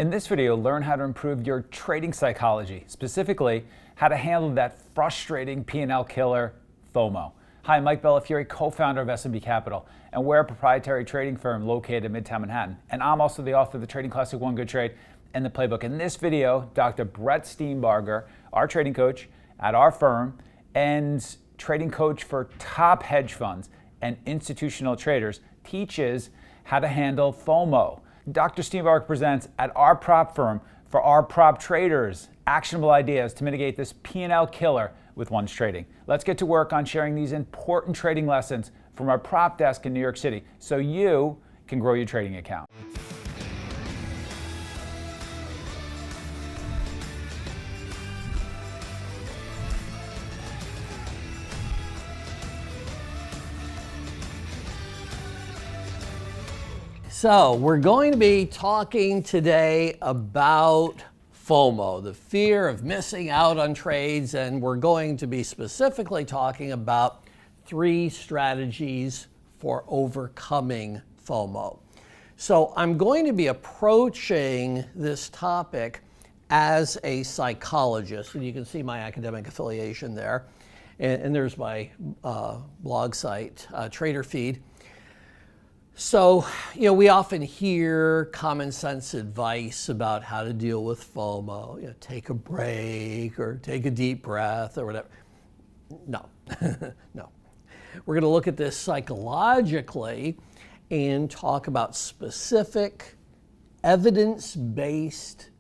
In this video, learn how to improve your trading psychology, specifically how to handle that frustrating P&L killer, FOMO. Hi, I'm Mike Bellafiore, co-founder of SMB Capital, and we're a proprietary trading firm located in Midtown Manhattan. And I'm also the author of the Trading Classic One Good Trade and the Playbook. In this video, Dr. Brett Steenbarger, our trading coach at our firm and trading coach for top hedge funds and institutional traders, teaches how to handle FOMO. Dr. Steenbarger presents at our prop firm for our prop traders actionable ideas to mitigate this P&L killer with one's trading. Let's get to work on sharing these important trading lessons from our prop desk in New York City so you can grow your trading account. So we're going to be talking today about FOMO, the fear of missing out on trades, and we're going to be specifically talking about 3 strategies for overcoming FOMO. So I'm going to be approaching this topic as a psychologist, and you can see my academic affiliation there, and there's my blog site, Trader Feed. So, we often hear common sense advice about how to deal with FOMO. Take a break or take a deep breath or whatever. No, no. We're going to look at this psychologically and talk about specific evidence-based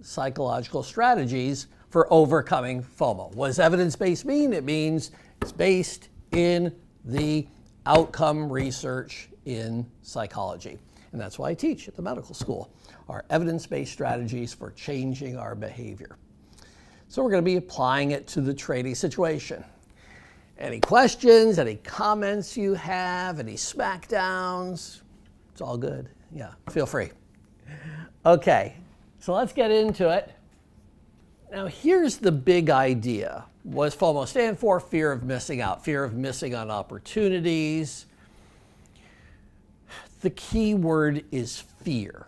psychological strategies for overcoming FOMO. What does evidence-based mean? It means it's based in the outcome research in psychology. And that's why I teach at the medical school, our evidence-based strategies for changing our behavior. So we're going to be applying it to the trading situation. Any questions, any comments you have, any smackdowns, it's all good. Yeah, feel free. Okay, so let's get into it. Now here's the big idea. What does FOMO stand for? Fear of missing out, fear of missing on opportunities. The key word is fear.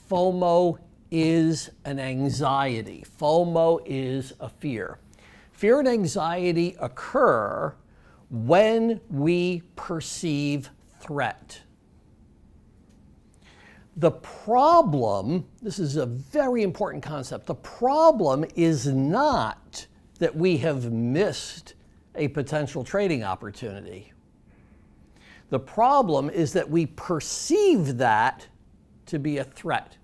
FOMO is an anxiety. FOMO is a fear. Fear and anxiety occur when we perceive threat. The problem, this is a very important concept, the problem is not that we have missed a potential trading opportunity. The problem is that we perceive that to be a threat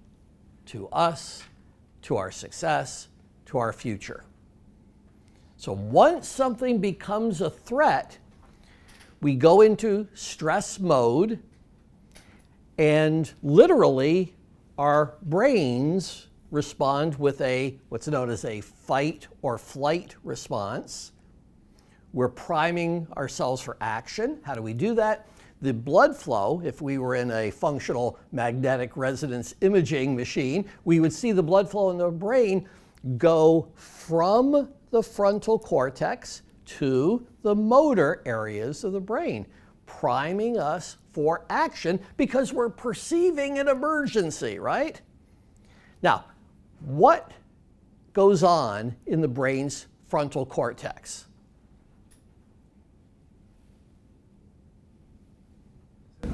to us, to our success, to our future. So once something becomes a threat, we go into stress mode, and literally our brains respond with what's known as a fight or flight response. We're priming ourselves for action. How do we do that? The blood flow, if we were in a functional magnetic resonance imaging machine, we would see the blood flow in the brain go from the frontal cortex to the motor areas of the brain, priming us for action because we're perceiving an emergency, right? Now, what goes on in the brain's frontal cortex?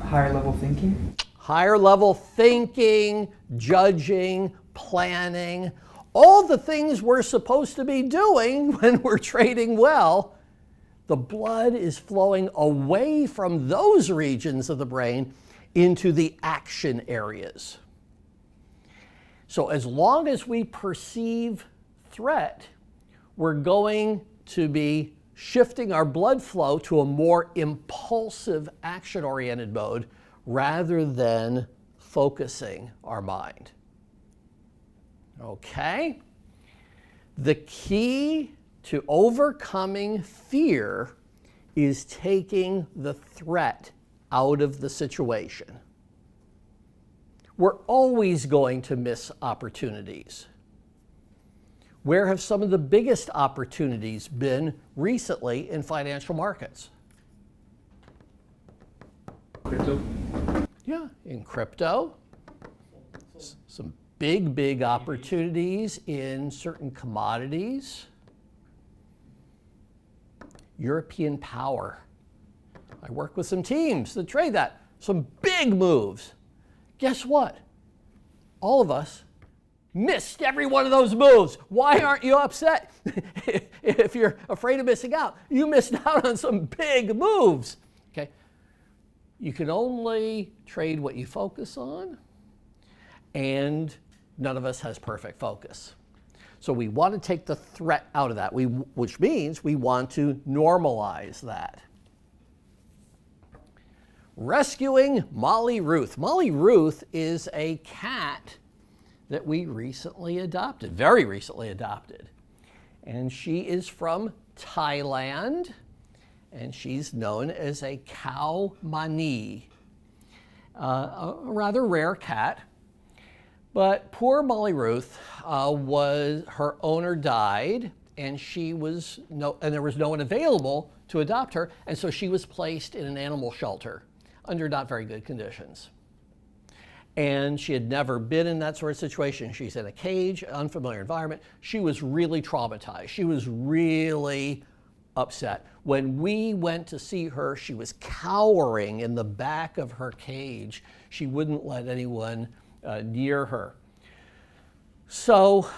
Higher level thinking? Higher level thinking, judging, planning, all the things we're supposed to be doing when we're trading well. The blood is flowing away from those regions of the brain into the action areas. So as long as we perceive threat, we're going to be shifting our blood flow to a more impulsive, action-oriented mode rather than focusing our mind. Okay? The key to overcoming fear is taking the threat out of the situation. We're always going to miss opportunities. Where have some of the biggest opportunities been recently in financial markets? Crypto? Yeah, in crypto. Some big opportunities in certain commodities. European power. I work with some teams that trade that. Some big moves. Guess what? All of us missed every one of those moves. Why aren't you upset? If you're afraid of missing out, you missed out on some big moves. Okay? You can only trade what you focus on, and none of us has perfect focus. So we want to take the threat out of that, which means we want to normalize that. Rescuing Molly Ruth. Molly Ruth is a cat that we recently adopted, very recently adopted. And she is from Thailand, and she's known as a cow mani, a rather rare cat. But poor Molly Ruth her owner died, and there was no one available to adopt her, and so she was placed in an animal shelter under not very good conditions. And she had never been in that sort of situation. She's in a cage, unfamiliar environment. She was really traumatized. She was really upset. When we went to see her, she was cowering in the back of her cage. She wouldn't let anyone near her. So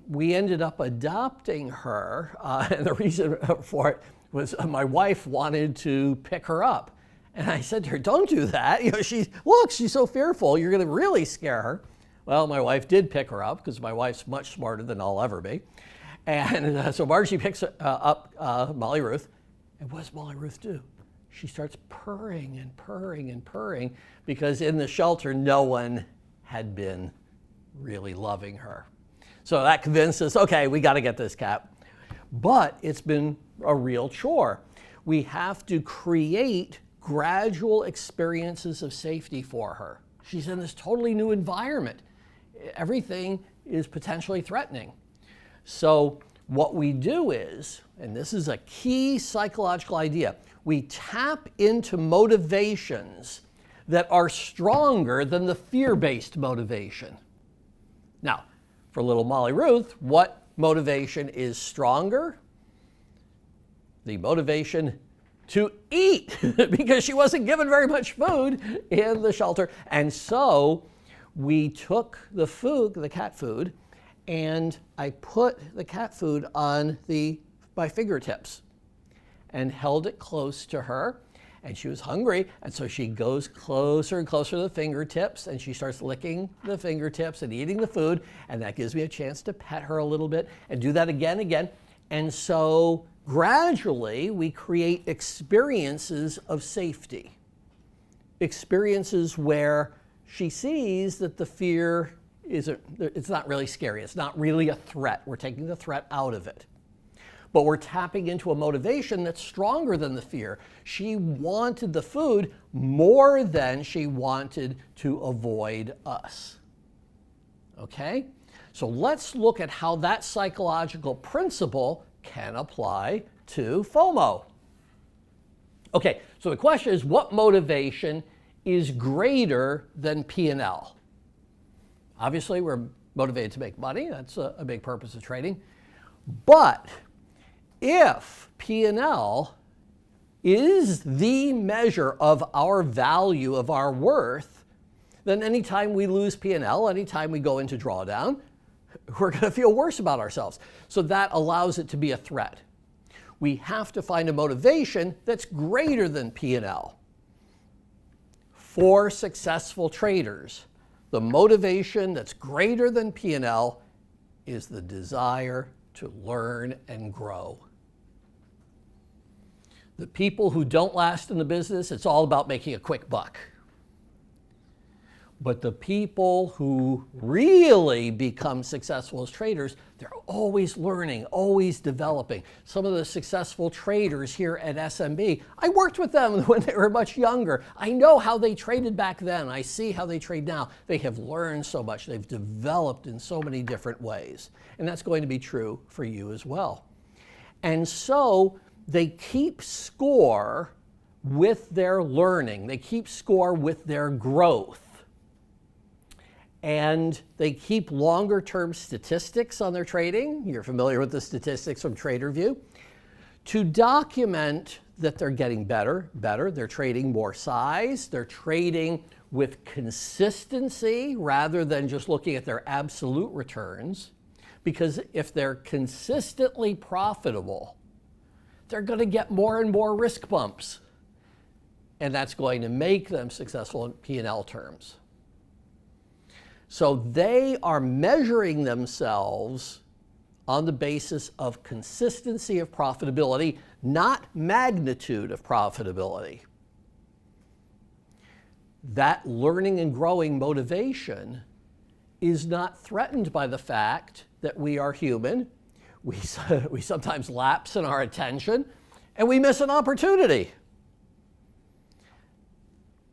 we ended up adopting her, and the reason for it was my wife wanted to pick her up. And I said to her, don't do that. She's so fearful. You're going to really scare her. Well, my wife did pick her up because my wife's much smarter than I'll ever be. And so Margie picks up Molly Ruth. And what does Molly Ruth do? She starts purring and purring and purring because in the shelter, no one had been really loving her. So that convinced us, okay, we got to get this cat. But it's been a real chore. We have to create gradual experiences of safety for her. She's in this totally new environment. Everything is potentially threatening. So what we do is, and this is a key psychological idea, we tap into motivations that are stronger than the fear-based motivation. Now, for little Molly Ruth, what motivation is stronger? The motivation to eat, because she wasn't given very much food in the shelter. And so we took the food, the cat food, and I put the cat food on my fingertips and held it close to her. And she was hungry, and so she goes closer and closer to the fingertips, and she starts licking the fingertips and eating the food, and that gives me a chance to pet her a little bit and do that again. And so gradually, we create experiences of safety, experiences where she sees that the fear it's not really scary. It's not really a threat. We're taking the threat out of it. But we're tapping into a motivation that's stronger than the fear. She wanted the food more than she wanted to avoid us. Okay? So let's look at how that psychological principle can apply to FOMO. Okay, so the question is, what motivation is greater than P&L? Obviously, we're motivated to make money. That's a big purpose of trading. But if P&L is the measure of our value, of our worth, then anytime we lose P&L, anytime we go into drawdown, we're going to feel worse about ourselves. So that allows it to be a threat. We have to find a motivation that's greater than P&L. For successful traders, the motivation that's greater than P&L is the desire to learn and grow. The people who don't last in the business, it's all about making a quick buck. But the people who really become successful as traders, they're always learning, always developing. Some of the successful traders here at SMB, I worked with them when they were much younger. I know how they traded back then. I see how they trade now. They have learned so much. They've developed in so many different ways. And that's going to be true for you as well. And so they keep score with their learning. They keep score with their growth. and they keep longer term statistics on their trading. You're familiar with the statistics from TraderView. To document that they're getting better, they're trading more size, they're trading with consistency rather than just looking at their absolute returns. Because if they're consistently profitable, they're going to get more and more risk bumps. And that's going to make them successful in P&L terms. So they are measuring themselves on the basis of consistency of profitability, not magnitude of profitability. That learning and growing motivation is not threatened by the fact that we are human. We sometimes lapse in our attention and we miss an opportunity.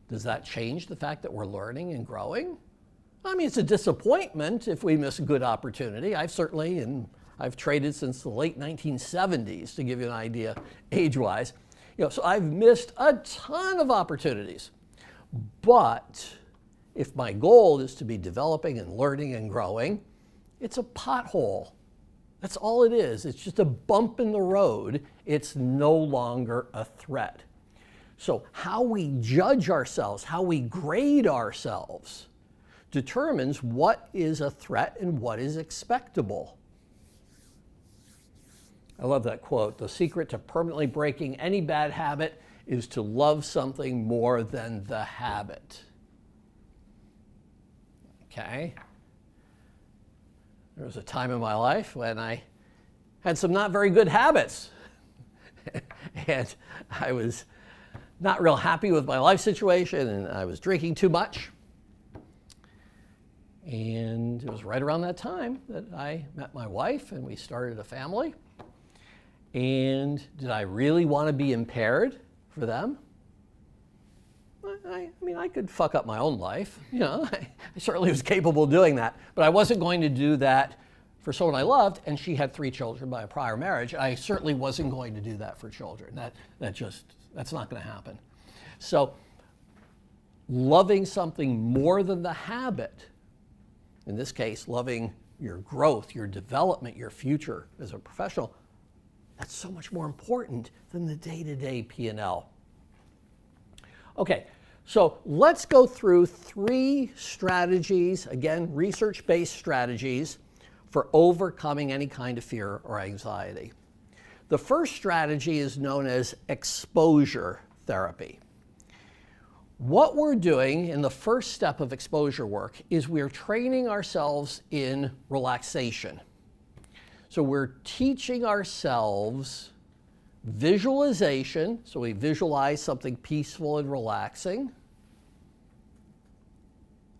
Does that change the fact that we're learning and growing? I mean, it's a disappointment if we miss a good opportunity. I've traded since the late 1970s, to give you an idea age-wise. So I've missed a ton of opportunities. But if my goal is to be developing and learning and growing, it's a pothole. That's all it is. It's just a bump in the road. It's no longer a threat. So how we judge ourselves, how we grade ourselves, determines what is a threat and what is expectable. I love that quote. The secret to permanently breaking any bad habit is to love something more than the habit. Okay. There was a time in my life when I had some not very good habits. And I was not real happy with my life situation, and I was drinking too much. And it was right around that time that I met my wife and we started a family. And did I really want to be impaired for them? I mean, I could fuck up my own life. I certainly was capable of doing that. But I wasn't going to do that for someone I loved, and she had 3 children by a prior marriage. I certainly wasn't going to do that for children. That's not going to happen. So loving something more than the habit, in this case, loving your growth, your development, your future as a professional, that's so much more important than the day-to-day P&L. Okay, so let's go through 3 strategies, again, research-based strategies for overcoming any kind of fear or anxiety. The first strategy is known as exposure therapy. What we're doing in the first step of exposure work is we're training ourselves in relaxation. So we're teaching ourselves visualization. So we visualize something peaceful and relaxing.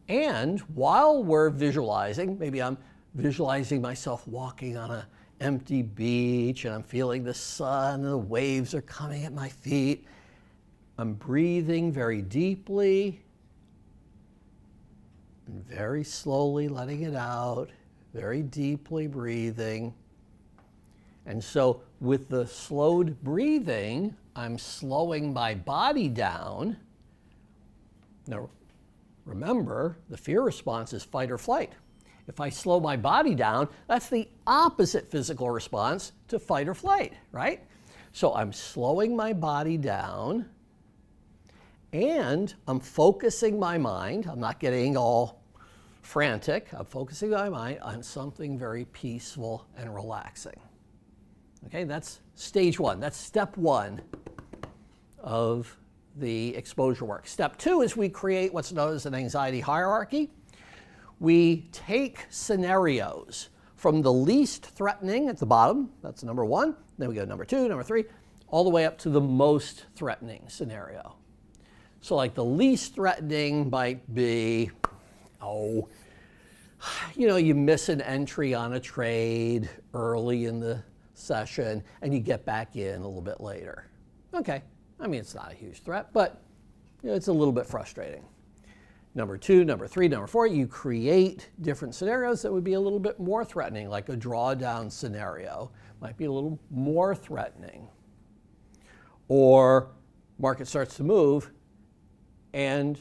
And while we're visualizing, maybe I'm visualizing myself walking on an empty beach and I'm feeling the sun and the waves are coming at my feet. I'm breathing very deeply and very slowly letting it out, very deeply breathing. And so with the slowed breathing, I'm slowing my body down. Now, remember, the fear response is fight or flight. If I slow my body down, that's the opposite physical response to fight or flight, right? So I'm slowing my body down and I'm focusing my mind. I'm not getting all frantic. I'm focusing my mind on something very peaceful and relaxing. Okay, that's stage 1. That's step 1 of the exposure work. Step 2 is we create what's known as an anxiety hierarchy. We take scenarios from the least threatening at the bottom, that's number 1, then we go number 2, number 3, all the way up to the most threatening scenario. So like the least threatening might be, you miss an entry on a trade early in the session and you get back in a little bit later. Okay, I mean, it's not a huge threat, but it's a little bit frustrating. Number 2, number 3, number 4, you create different scenarios that would be a little bit more threatening, like a drawdown scenario might be a little more threatening. Or market starts to move and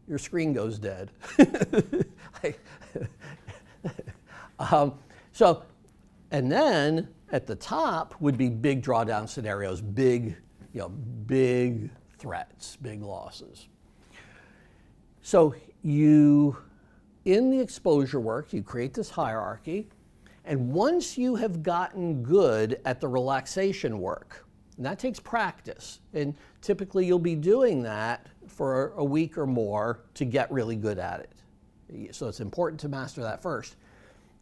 your screen goes dead. And then at the top would be big drawdown scenarios, big threats, big losses. So in the exposure work, you create this hierarchy, and once you have gotten good at the relaxation work, and that takes practice, and typically you'll be doing that for a week or more to get really good at it. So it's important to master that first.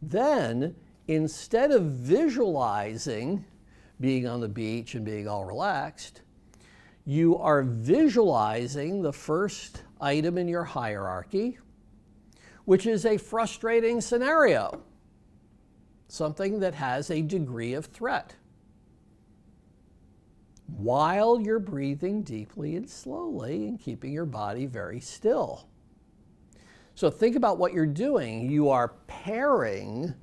Then, instead of visualizing being on the beach and being all relaxed, you are visualizing the first item in your hierarchy, which is a frustrating scenario, something that has a degree of threat, while you're breathing deeply and slowly and keeping your body very still. So think about what you're doing. You are pairing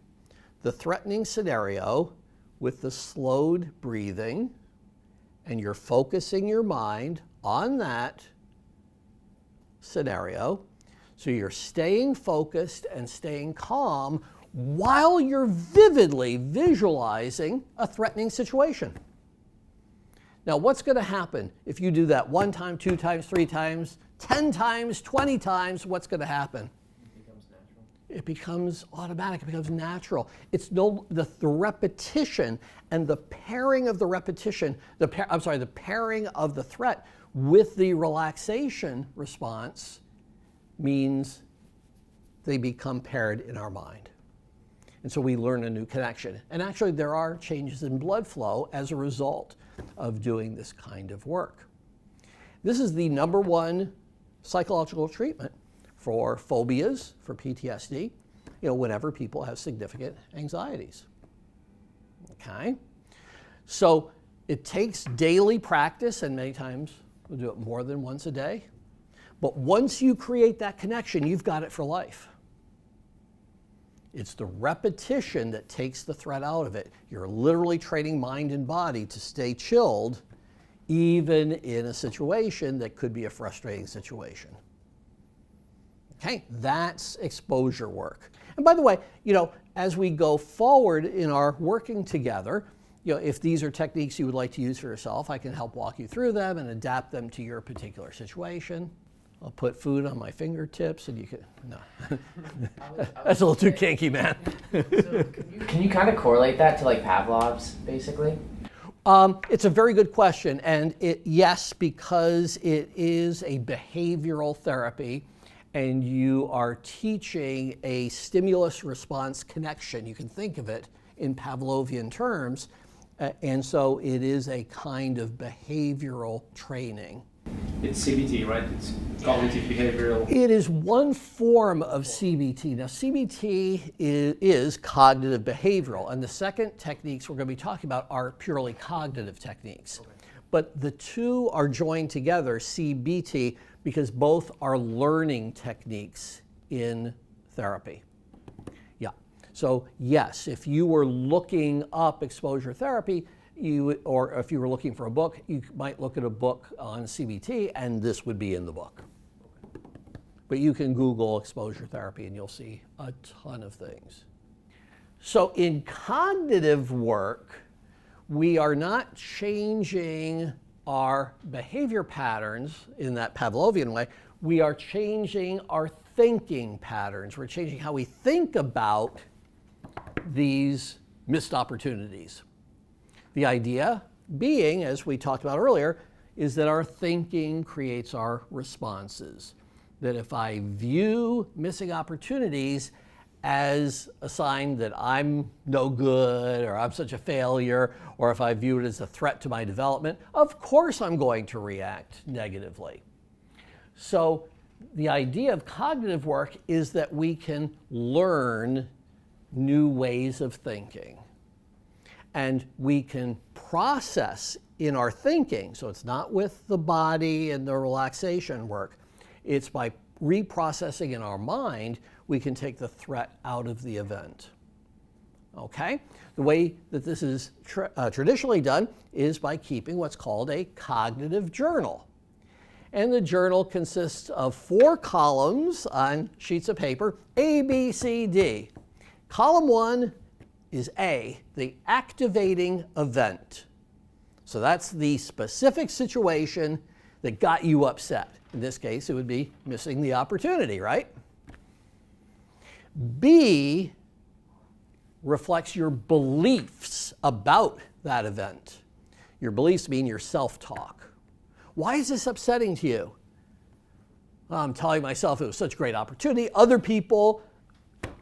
the threatening scenario with the slowed breathing, and you're focusing your mind on that scenario. So you're staying focused and staying calm while you're vividly visualizing a threatening situation. Now, what's going to happen if you do that 1 time, 2 times, 3 times, 10 times, 20 times? What's going to happen? It becomes natural. It becomes automatic. It becomes natural. It's the repetition and the pairing of the repetition. The pairing of the threat with the relaxation response means they become paired in our mind. And so we learn a new connection. And actually, there are changes in blood flow as a result of doing this kind of work. This is the #1 psychological treatment for phobias, for PTSD, whenever people have significant anxieties. Okay? So it takes daily practice, and many times we'll do it more than once a day. But once you create that connection, you've got it for life. It's the repetition that takes the threat out of it. You're literally training mind and body to stay chilled, even in a situation that could be a frustrating situation. Okay, that's exposure work. And by the way, as we go forward in our working together, if these are techniques you would like to use for yourself, I can help walk you through them and adapt them to your particular situation. I'll put food on my fingertips and you can, no. That's a little too kinky, man. So can you kind of correlate that to like Pavlov's, basically? It's a very good question, and yes, because it is a behavioral therapy and you are teaching a stimulus-response connection. You can think of it in Pavlovian terms, and so it is a kind of behavioral training. It's CBT, right? It's cognitive behavioral. It is one form of CBT. Now, CBT is cognitive behavioral, and the second techniques we're going to be talking about are purely cognitive techniques. Okay. But the two are joined together, CBT, because both are learning techniques in therapy. Yeah. So, yes, if you were looking up exposure therapy, or if you were looking for a book, you might look at a book on CBT, and this would be in the book. But you can Google exposure therapy, and you'll see a ton of things. So in cognitive work, we are not changing our behavior patterns in that Pavlovian way. We are changing our thinking patterns. We're changing how we think about these missed opportunities. The idea being, as we talked about earlier, is that our thinking creates our responses. That if I view missing opportunities as a sign that I'm no good or I'm such a failure, or if I view it as a threat to my development, of course I'm going to react negatively. So the idea of cognitive work is that we can learn new ways of thinking. And we can process in our thinking, so it's not with the body and the relaxation work, it's by reprocessing in our mind, we can take the threat out of the event. Okay? The way that this is traditionally done is by keeping what's called a cognitive journal. And the journal consists of 4 columns on sheets of paper, A, B, C, D. Column 1 is A, the activating event. So that's the specific situation that got you upset. In this case, it would be missing the opportunity, right? B reflects your beliefs about that event. Your beliefs mean your self-talk. Why is this upsetting to you? I'm telling myself it was such a great opportunity. Other people,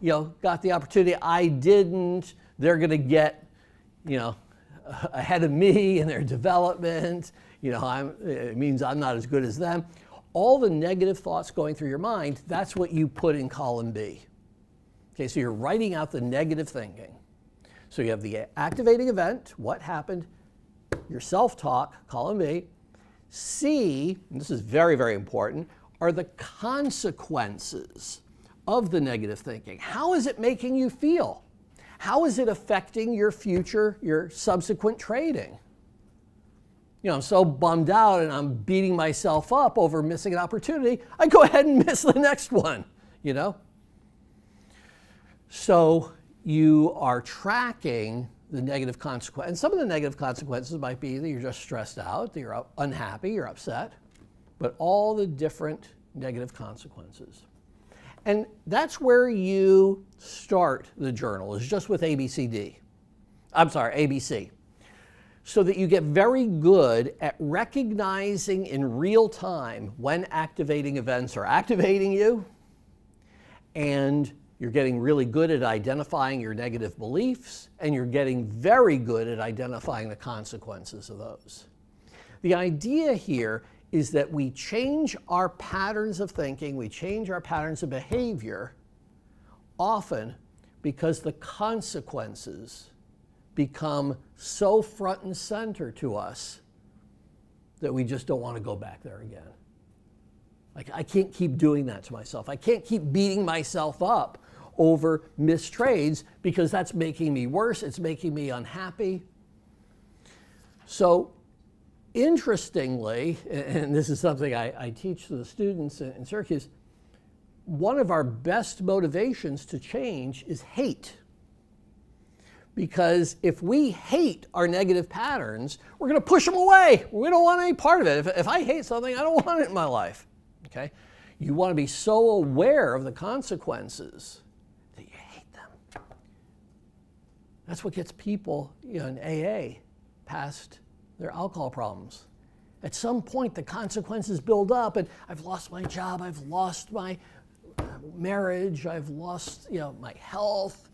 got the opportunity. I didn't. They're going to get, ahead of me in their development. It means I'm not as good as them. All the negative thoughts going through your mind, that's what you put in column B. Okay, so you're writing out the negative thinking. So you have the activating event, what happened, your self-talk, column B. C, and this is very, very important, are the consequences of the negative thinking. How is it making you feel? How is it affecting your future, your subsequent trading? I'm so bummed out and I'm beating myself up over missing an opportunity, I go ahead and miss the next one, So you are tracking the negative consequence. And some of the negative consequences might be that you're just stressed out, that you're unhappy, you're upset, but all the different negative consequences. And that's where you start the journal, is just with ABC. So that you get very good at recognizing in real time when activating events are activating you, and you're getting really good at identifying your negative beliefs, and you're getting very good at identifying the consequences of those. The idea here is that we change our patterns of thinking, we change our patterns of behavior, often because the consequences become so front and center to us that we just don't want to go back there again. Like, I can't keep doing that to myself. I can't keep beating myself up over missed trades because that's making me worse. It's making me unhappy. So interestingly, and this is something I teach to the students in Syracuse, one of our best motivations to change is hate. Because if we hate our negative patterns, we're going to push them away. We don't want any part of it. If I hate something, I don't want it in my life. Okay? You want to be so aware of the consequences that you hate them. That's what gets people in AA past their alcohol problems. At some point, the consequences build up, and I've lost my job, I've lost my marriage, I've lost my health.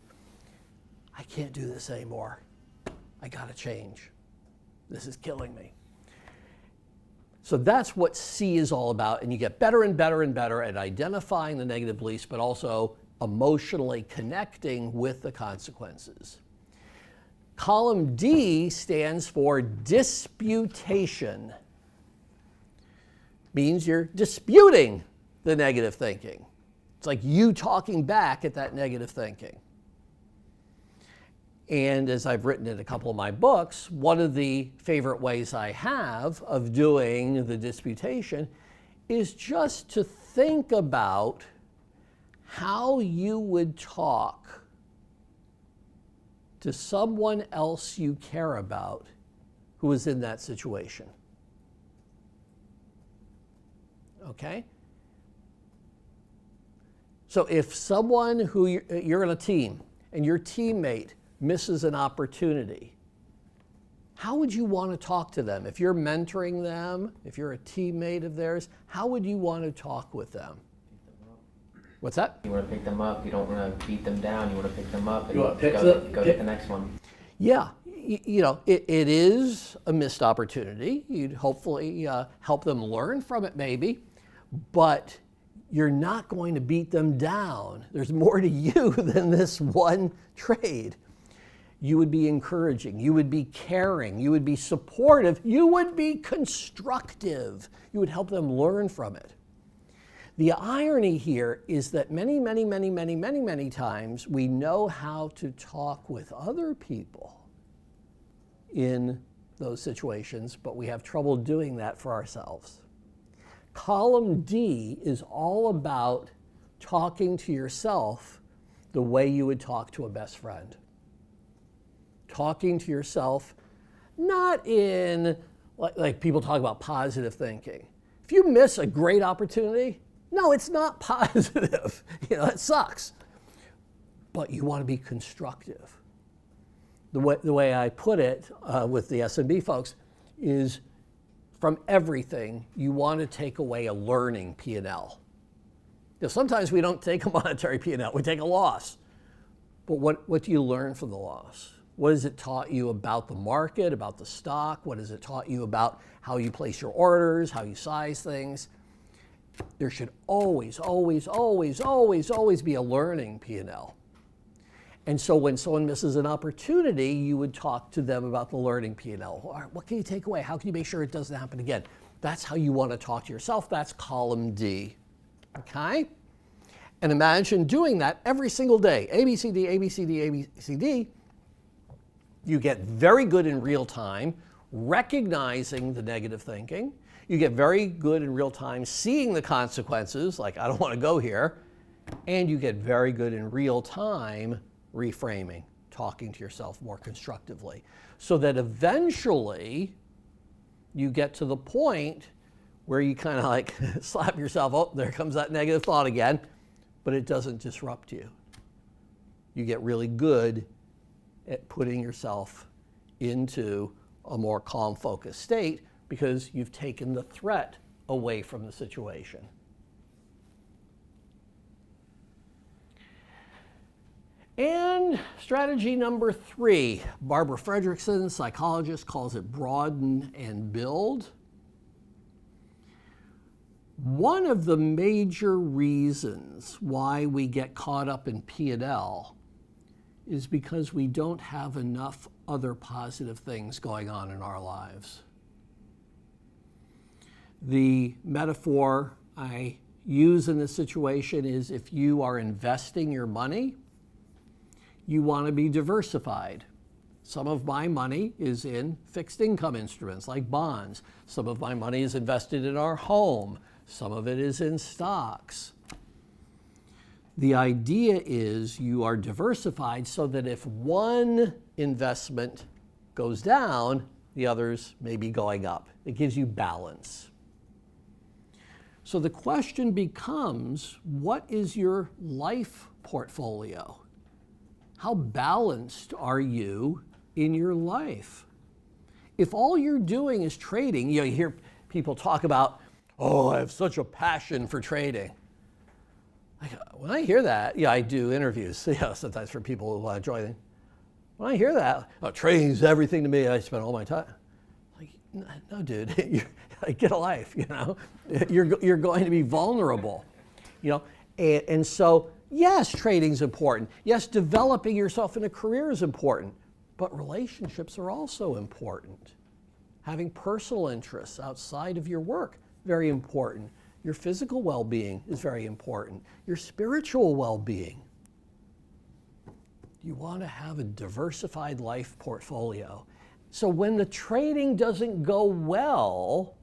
I can't do this anymore. I got to change. This is killing me. So that's what C is all about, and you get better and better and better at identifying the negative beliefs, but also emotionally connecting with the consequences. Column D stands for disputation. Means you're disputing the negative thinking. It's like you talking back at that negative thinking. And as I've written in a couple of my books, one of the favorite ways I have of doing the disputation is just to think about how you would talk to someone else you care about who is in that situation. Okay? So if someone who you're on a team and your teammate misses an opportunity, how would you want to talk to them? If you're mentoring them, if you're a teammate of theirs, how would you want to talk with them? What's that? You want to pick them up. You don't want to beat them down. You want to pick them up and You want to go to the next one. Yeah, it is a missed opportunity. You'd hopefully help them learn from it maybe, but you're not going to beat them down. There's more to you than this one trade. You would be encouraging, you would be caring, you would be supportive, you would be constructive. You would help them learn from it. The irony here is that many times we know how to talk with other people in those situations, but we have trouble doing that for ourselves. Column D is all about talking to yourself the way you would talk to a best friend. Talking to yourself, not in, like people talk about positive thinking. If you miss a great opportunity, no, it's not positive. It sucks. But you want to be constructive. The way I put it with the SMB folks is from everything, you want to take away a learning P&L. Sometimes we don't take a monetary P&L, we take a loss. But what do you learn from the loss? What has it taught you about the market, about the stock? What has it taught you about how you place your orders, how you size things? There should always, always, always, always, always be a learning P&L. And so when someone misses an opportunity, you would talk to them about the learning P&L. All right, what can you take away? How can you make sure it doesn't happen again? That's how you want to talk to yourself. That's column D. Okay? And imagine doing that every single day. A, B, C, D, A, B, C, D, A, B, C, D. You get very good in real time recognizing the negative thinking. You get very good in real time seeing the consequences, like I don't want to go here. And you get very good in real time reframing, talking to yourself more constructively, so that eventually you get to the point where you kind of like slap yourself, oh, there comes that negative thought again, but it doesn't disrupt you. You get really good at putting yourself into a more calm, focused state because you've taken the threat away from the situation. And strategy number 3, Barbara Fredrickson, psychologist, calls it broaden and build. One of the major reasons why we get caught up in P&L is because we don't have enough other positive things going on in our lives. The metaphor I use in this situation is if you are investing your money, you want to be diversified. Some of my money is in fixed income instruments like bonds. Some of my money is invested in our home. Some of it is in stocks. The idea is you are diversified so that if one investment goes down, the others may be going up. It gives you balance. So the question becomes, what is your life portfolio? How balanced are you in your life? If all you're doing is trading, you hear people talk about, oh, I have such a passion for trading. When I hear that, I do interviews sometimes for people who want to join in. When I hear that, oh, trading is everything to me, I spend all my time. Like, no, dude, get a life, You're going to be vulnerable, and so, yes, trading is important. Yes, developing yourself in a career is important, but relationships are also important. Having personal interests outside of your work, very important. Your physical well-being is very important. Your spiritual well-being. You want to have a diversified life portfolio. So when the trading doesn't go well,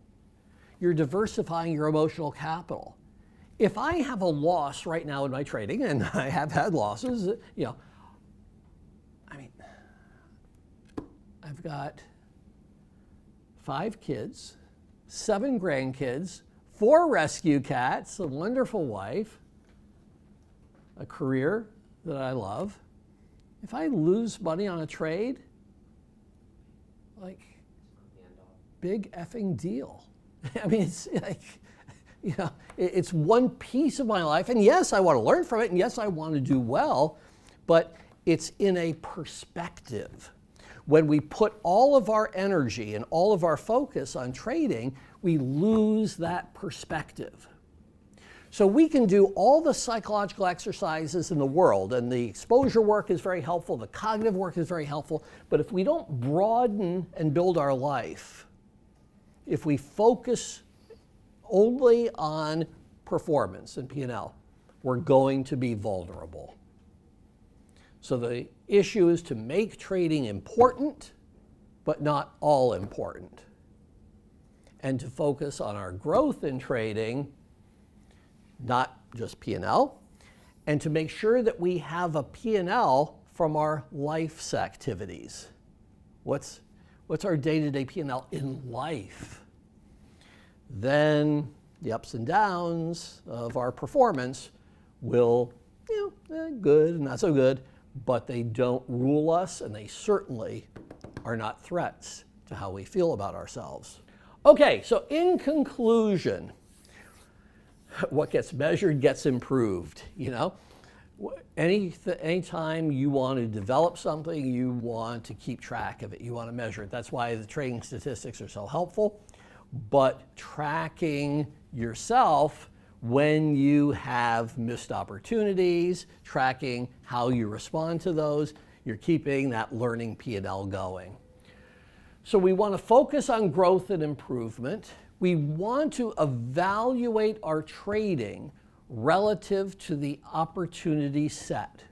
you're diversifying your emotional capital. If I have a loss right now in my trading, and I have had losses, I've got 5 kids, 7 grandkids, 4 rescue cats, a wonderful wife, a career that I love. If I lose money on a trade, big effing deal. It's like, it's one piece of my life, and yes, I want to learn from it, and yes, I want to do well, but it's in a perspective. When we put all of our energy and all of our focus on trading, we lose that perspective. So we can do all the psychological exercises in the world, and the exposure work is very helpful, the cognitive work is very helpful, but if we don't broaden and build our life, if we focus only on performance and P&L, we're going to be vulnerable. So the issue is to make trading important, but not all important. And to focus on our growth in trading, not just P&L, and to make sure that we have a P&L from our life's activities. What's our day-to-day P&L in life? Then the ups and downs of our performance will, good and not so good, but they don't rule us, and they certainly are not threats to how we feel about ourselves. Okay, so in conclusion, what gets measured gets improved, Anytime you want to develop something, you want to keep track of it. You want to measure it. That's why the trading statistics are so helpful. But tracking yourself when you have missed opportunities, tracking how you respond to those, you're keeping that learning P&L going. So we want to focus on growth and improvement. We want to evaluate our trading relative to the opportunity set.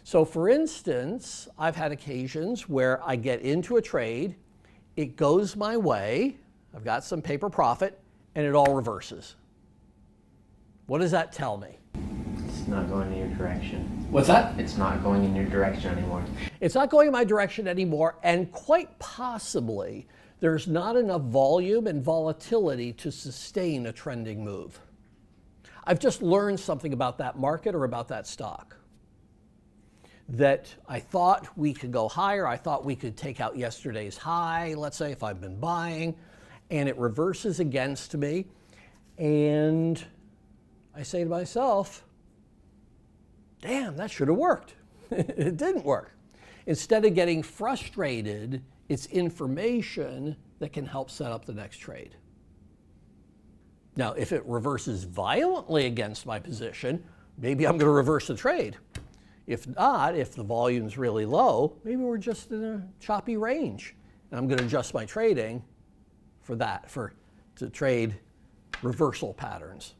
So for instance, I've had occasions where I get into a trade, it goes my way, I've got some paper profit, and it all reverses. What does that tell me? It's not going in your direction. What's that? It's not going in your direction anymore. It's not going in my direction anymore, and quite possibly there's not enough volume and volatility to sustain a trending move. I've just learned something about that market or about that stock. That I thought we could go higher, I thought we could take out yesterday's high, let's say if I've been buying, and it reverses against me, and I say to myself, damn, that should have worked. It didn't work. Instead of getting frustrated, it's information that can help set up the next trade. Now, if it reverses violently against my position, maybe I'm going to reverse the trade. If not, if the volume's really low, maybe we're just in a choppy range. And I'm going to adjust my trading to trade reversal patterns.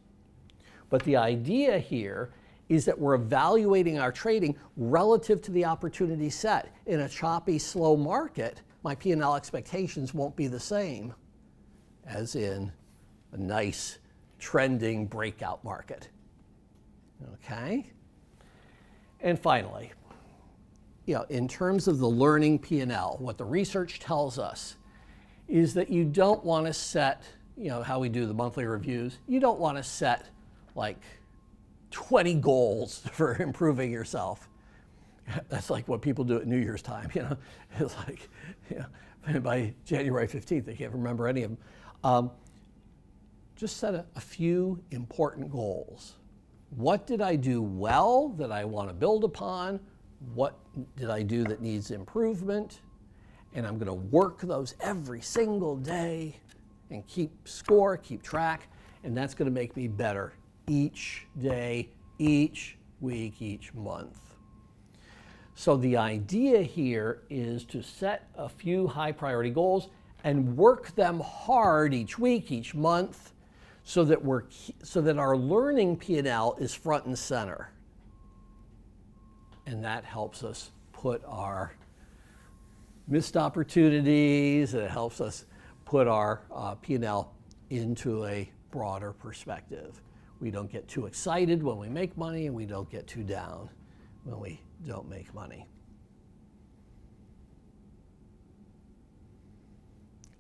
But the idea here is that we're evaluating our trading relative to the opportunity set. In a choppy, slow market, my P&L expectations won't be the same as in a nice trending breakout market. Okay? And finally, in terms of the learning P&L, what the research tells us is that you don't want to set, how we do the monthly reviews, you don't want to set like 20 goals for improving yourself. That's like what people do at New Year's time, It's like, by January 15th, they can't remember any of them. Just set a few important goals. What did I do well that I want to build upon? What did I do that needs improvement? And I'm going to work those every single day and keep score, keep track, and that's going to make me better each day, each week, each month. So the idea here is to set a few high priority goals and work them hard each week, each month, so that our learning P&L is front and center. And that helps us put our missed opportunities, and it helps us put our P&L into a broader perspective. We don't get too excited when we make money, and we don't get too down when we don't make money.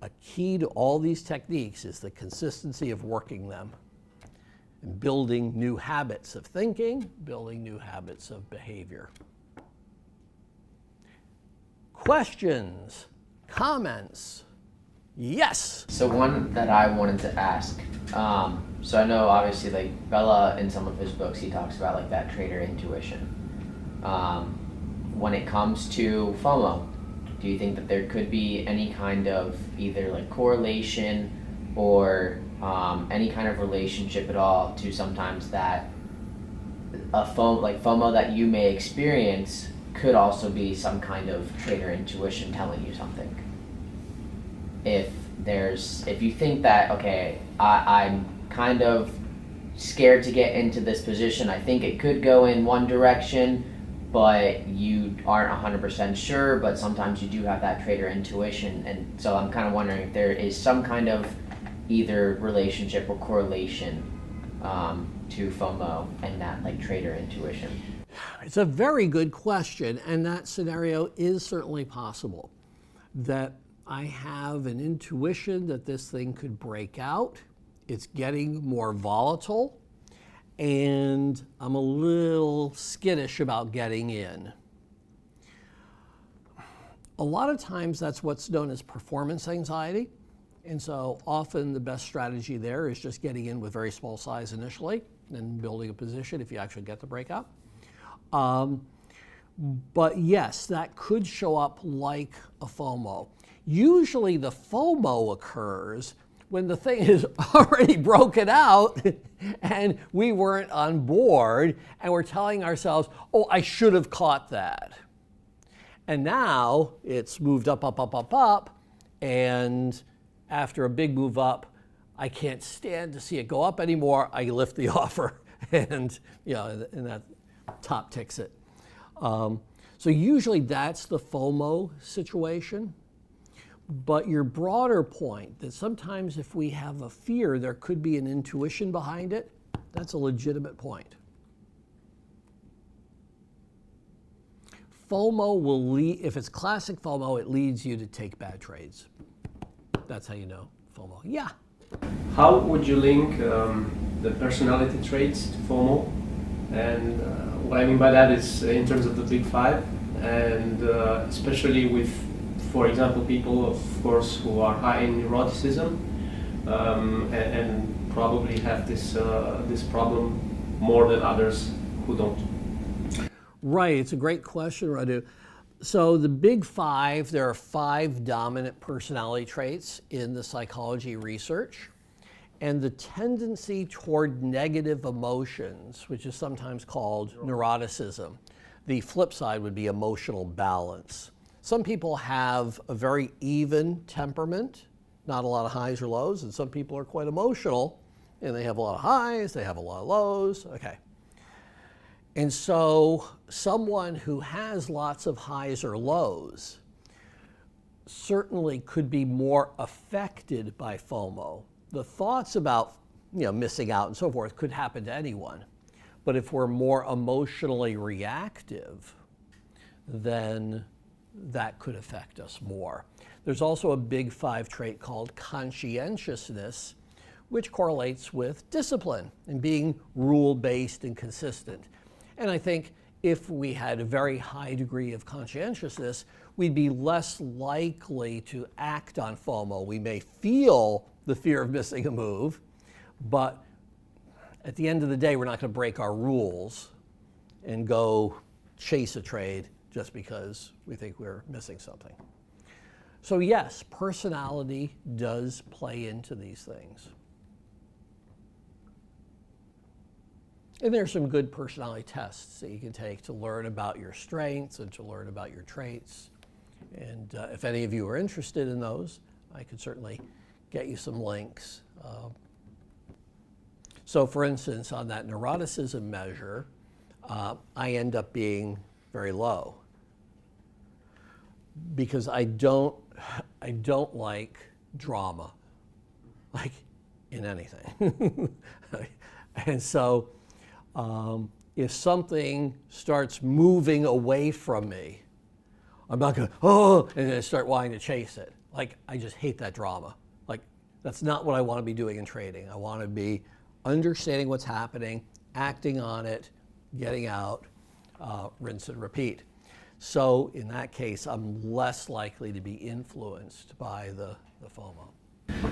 A key to all these techniques is the consistency of working them and building new habits of thinking, building new habits of behavior. Questions? Comments? Yes? So one that I wanted to ask, so I know obviously like Bella in some of his books, he talks about like that trader intuition. When it comes to FOMO, do you think that there could be any kind of either like correlation or any kind of relationship at all to sometimes that FOMO that you may experience could also be some kind of trader intuition telling you something? If you think that, okay, I'm kind of scared to get into this position, I think it could go in one direction, but you aren't 100% sure, but sometimes you do have that trader intuition. And so I'm kind of wondering if there is some kind of either relationship or correlation to FOMO and that like trader intuition? It's a very good question, and that scenario is certainly possible. That I have an intuition that this thing could break out, it's getting more volatile, and I'm a little skittish about getting in. A lot of times that's what's known as performance anxiety, and so often the best strategy there is just getting in with very small size initially, and building a position if you actually get the breakout. But yes, that could show up like a FOMO. Usually the FOMO occurs when the thing is already broken out and we weren't on board and we're telling ourselves, oh, I should have caught that. And now it's moved up, up, up, up, up, and after a big move up, I can't stand to see it go up anymore. I lift the offer and, and that top ticks it. So usually that's the FOMO situation. But your broader point that sometimes if we have a fear, there could be an intuition behind it, that's a legitimate point. FOMO will lead, if it's classic FOMO, it leads you to take bad trades. That's how you know FOMO. Yeah? How would you link the personality traits to FOMO? And what I mean by that is in terms of the big five, and especially with, for example, people, of course, who are high in neuroticism and probably have this problem more than others who don't. Right, it's a great question, Radu. So the big five, there are 5 dominant personality traits in the psychology research. And the tendency toward negative emotions, which is sometimes called neuroticism. The flip side would be emotional balance. Some people have a very even temperament, not a lot of highs or lows, and some people are quite emotional, and they have a lot of highs, they have a lot of lows, okay. And so someone who has lots of highs or lows certainly could be more affected by FOMO. The thoughts about missing out and so forth could happen to anyone. But if we're more emotionally reactive, then that could affect us more. There's also a big 5 trait called conscientiousness, which correlates with discipline and being rule-based and consistent. And I think if we had a very high degree of conscientiousness, we'd be less likely to act on FOMO. We may feel the fear of missing a move, but at the end of the day, we're not going to break our rules and go chase a trade just because we think we're missing something. So yes, personality does play into these things. And there's some good personality tests that you can take to learn about your strengths and to learn about your traits. And if any of you are interested in those, I could certainly get you some links. So for instance, on that neuroticism measure, I end up being very low because I don't like drama, like in anything. And so if something starts moving away from me, I'm not going, oh, and then start wanting to chase it. Like, I just hate that drama. Like, that's not what I want to be doing in trading. I want to be understanding what's happening, acting on it, getting out, rinse and repeat. So in that case, I'm less likely to be influenced by the FOMO.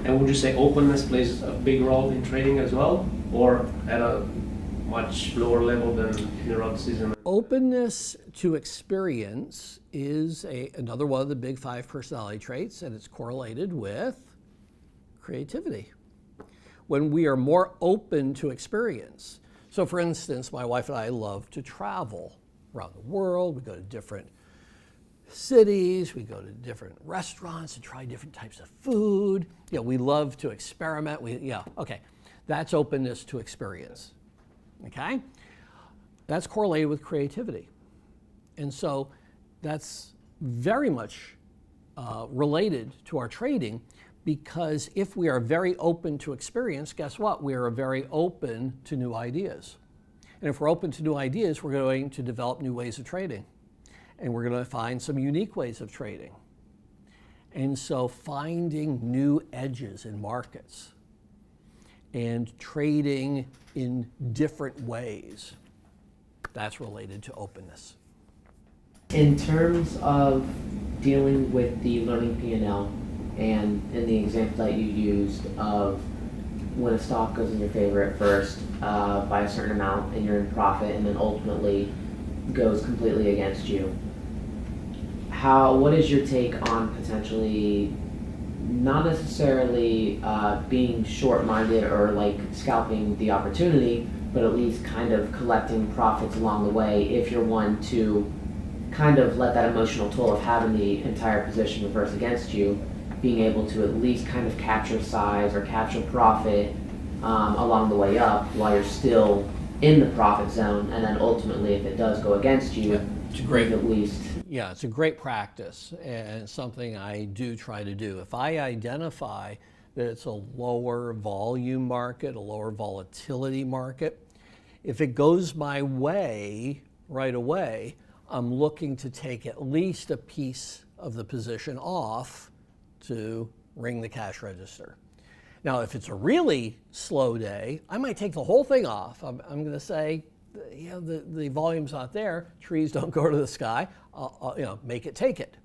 And would you say openness plays a big role in trading as well, or at a much lower level than neuroticism? Openness to experience is another one of the big 5 personality traits, and it's correlated with creativity. When we are more open to experience. So for instance, my wife and I love to travel around the world. We go to different cities, we go to different restaurants and try different types of food. We love to experiment. Okay. That's openness to experience. Okay? That's correlated with creativity. And so that's very much related to our trading, Because if we are very open to experience, guess what? We are very open to new ideas. And if we're open to new ideas, we're going to develop new ways of trading. And we're going to find some unique ways of trading. And so finding new edges in markets and trading in different ways, that's related to openness. In terms of dealing with the learning P&L, and in the example that you used of when a stock goes in your favor at first by a certain amount and you're in profit, and then ultimately goes completely against you, what is your take on potentially not necessarily being short-minded or like scalping the opportunity, but at least kind of collecting profits along the way if you're one to kind of let that emotional toll of having the entire position reverse against you, being able to at least kind of capture size or capture profit along the way up while you're still in the profit zone, and then ultimately if it does go against you, it's great. at least. Yeah, it's a great practice and something I do try to do. If I identify that it's a lower volume market, a lower volatility market, if it goes my way right away, I'm looking to take at least a piece of the position off to ring the cash register. Now, if it's a really slow day, I might take the whole thing off. I'm going to say, the volume's not there. Trees don't go to the sky. Make it, take it.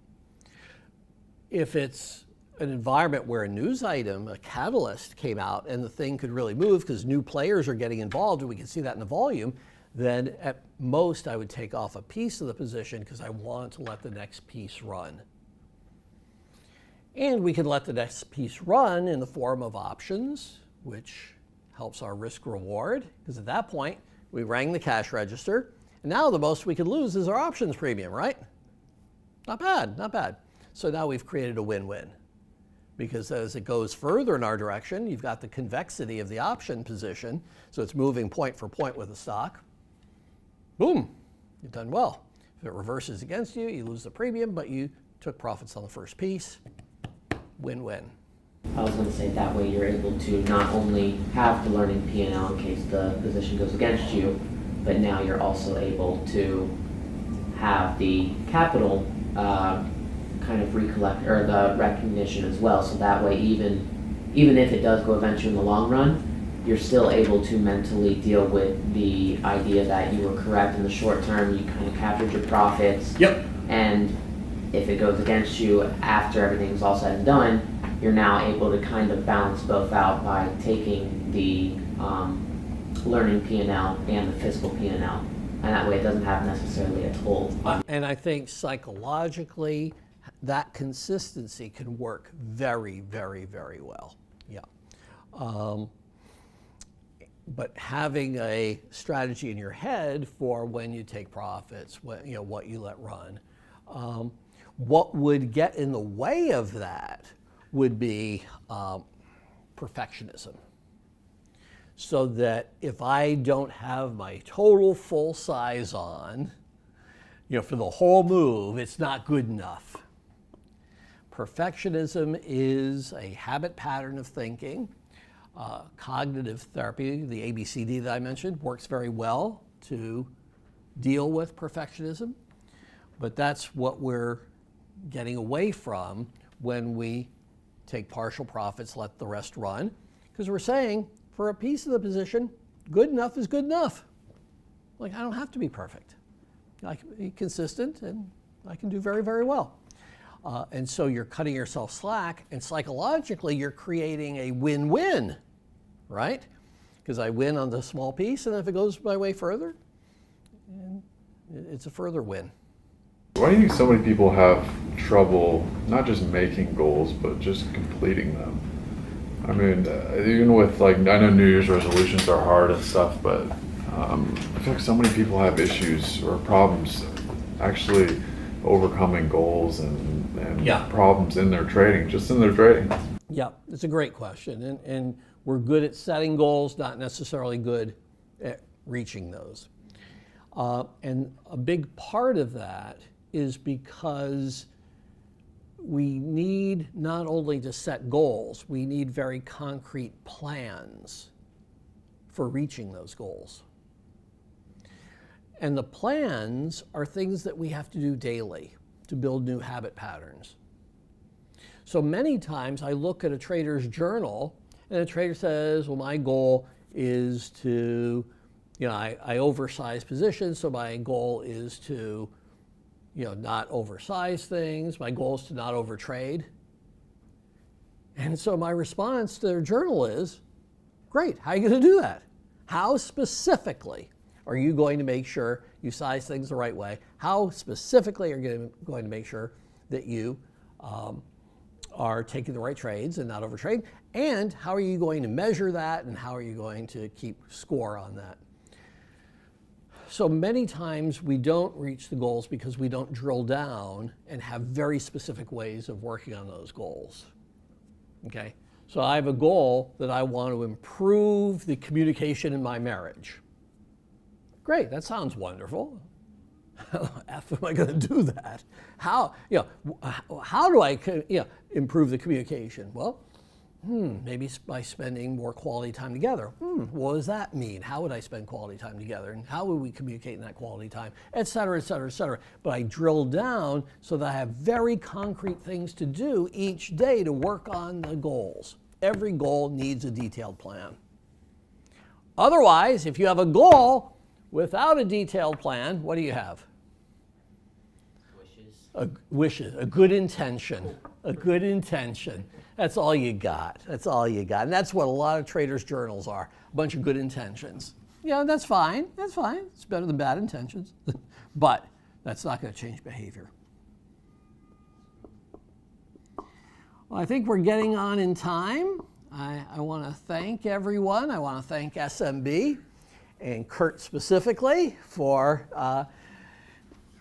If it's an environment where a news item, a catalyst came out and the thing could really move because new players are getting involved and we can see that in the volume, then at most I would take off a piece of the position because I want to let the next piece run. And we can let the next piece run in the form of options, which helps our risk reward, because at that point we rang the cash register, and now the most we could lose is our options premium, right? Not bad, not bad. So now we've created a win-win, because as it goes further in our direction, you've got the convexity of the option position, so it's moving point for point with the stock. Boom, you've done well. If it reverses against you, you lose the premium, but you took profits on the first piece. Win-win. I was going to say that way you're able to not only have the learning P&L in case the position goes against you, but now you're also able to have the capital kind of recollect, or the recognition as well. So that way, even if it does go against you in the long run, you're still able to mentally deal with the idea that you were correct in the short term. You kind of captured your profits. Yep. And if it goes against you after everything's all said and done, you're now able to kind of balance both out by taking the learning P&L and the fiscal P&L. And that way it doesn't have necessarily a toll. And I think psychologically, that consistency can work very, very, very well. Yeah. But having a strategy in your head for when you take profits, what you let run, what would get in the way of that would be perfectionism. So that if I don't have my total full size on, for the whole move, it's not good enough. Perfectionism is a habit pattern of thinking. Cognitive therapy, the ABCD that I mentioned, works very well to deal with perfectionism. But that's what we're getting away from when we take partial profits, let the rest run. Because we're saying, for a piece of the position, good enough is good enough. Like, I don't have to be perfect. I can be consistent and I can do very, very well. And so you're cutting yourself slack, and psychologically you're creating a win-win, right? Because I win on the small piece, and if it goes my way further, it's a further win. Why do you think so many people have trouble not just making goals, but just completing them? I mean, even with I know New Year's resolutions are hard and stuff, but I feel like so many people have issues or problems actually overcoming goals and problems in their trading, just in their trading. Yeah, it's a great question. And we're good at setting goals, not necessarily good at reaching those. And a big part of that is because we need not only to set goals, we need very concrete plans for reaching those goals. And the plans are things that we have to do daily to build new habit patterns. So many times I look at a trader's journal and a trader says, well, my goal is to, I oversize positions, so my goal is to, not oversize things. My goal is to not overtrade. And so my response to their journal is, great, how are you going to do that? How specifically are you going to make sure you size things the right way? How specifically are you going to make sure that you are taking the right trades and not overtrading? And how are you going to measure that, and how are you going to keep score on that? So many times we don't reach the goals because we don't drill down and have very specific ways of working on those goals. Okay? So I have a goal that I want to improve the communication in my marriage. Great, that sounds wonderful. How am I going to do that? How do I improve the communication? Well, maybe by spending more quality time together. What does that mean? How would I spend quality time together? And how would we communicate in that quality time? Et cetera, et cetera, et cetera. But I drill down so that I have very concrete things to do each day to work on the goals. Every goal needs a detailed plan. Otherwise, if you have a goal without a detailed plan, what do you have? Wishes, a good intention, a good intention. That's all you got. That's all you got. And that's what a lot of traders' journals are, a bunch of good intentions. That's fine. That's fine. It's better than bad intentions. But that's not going to change behavior. Well, I think we're getting on in time. I want to thank everyone. I want to thank SMB and Kurt specifically for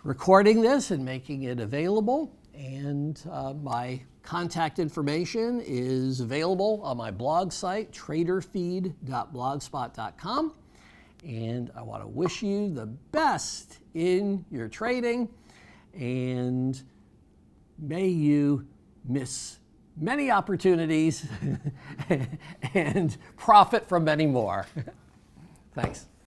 recording this and making it available. And my contact information is available on my blog site, traderfeed.blogspot.com. And I want to wish you the best in your trading, and may you miss many opportunities and profit from many more. Thanks.